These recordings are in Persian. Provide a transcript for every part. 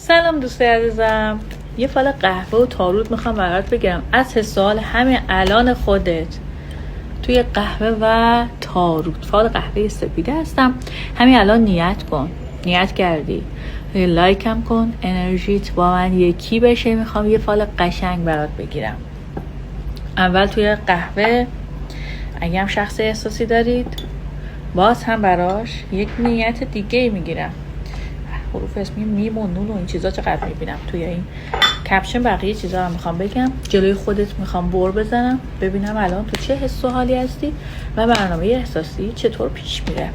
سلام دوستای عزیزم، یه فال قهوه و تاروت میخوام برات بگیرم از حسال همین الان خودت توی قهوه و تاروت. فال قهوه سپیده هستم. همین الان نیت کن، نیت کردی لایکم کن، انرژیت با من یکی بشه. میخوام یه فال قشنگ برات بگیرم. اول توی قهوه اگه هم شخص احساسی دارید باز هم براش یک نیت دیگه میگیرم. حروف اسمی میم و نون و این چیزا چقدر میبینم توی این کپشن. بقیه چیزا رو میخوام بگم، جلوی خودت میخوام بر بزنم ببینم الان تو چه حس و حالی هستی و برنامه احساسی چطور پیش میره،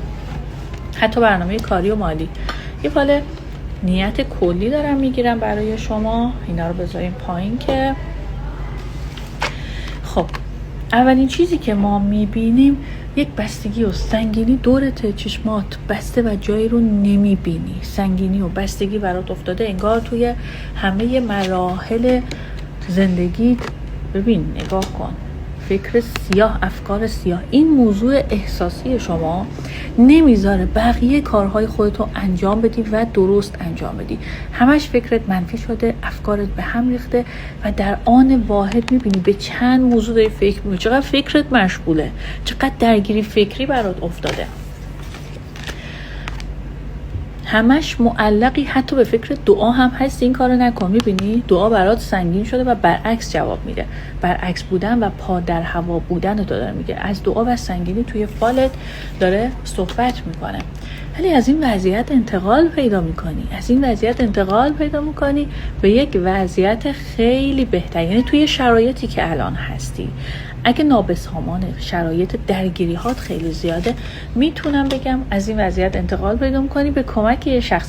حتی برنامه کاری و مالی. یه فال نیت کلی دارم میگیرم برای شما. اینا رو بذاریم پایین. که خب اولین چیزی که ما میبینیم یک بستگی و سنگینی دورت چشمات بسته و جایی رو نمیبینی. سنگینی و بستگی برات افتاده انگار توی همه مراحل زندگی. ببین، نگاه کن، فکر سیاه، افکار سیاه، این موضوع احساسی شما نمیذاره بقیه کارهای خودتو انجام بدی و درست انجام بدی. همش فکرت منفی شده، افکارت به هم ریخته و در آن واحد میبینی به چند موضوع داری فکر میکنی. چقدر فکرت مشغوله، چقدر درگیری فکری برات افتاده، همش معلقی حتی به فکر دعا هم هست. این کارو نکن. میبینی دعا برات سنگین شده و برعکس جواب میده. برعکس بودن و پا در هوا بودن رو داره میگه. از دعا و سنگینی توی فالت داره صحبت میکنه. ولی از این وضعیت انتقال پیدا میکنی به یک وضعیت خیلی بهتر. یعنی توی شرایطی که الان هستی، اگه نابسامانه شرایط درگیری هات خیلی زیاده، میتونم بگم از این وضعیت انتقال پیدا میکنی به کمک یه شخص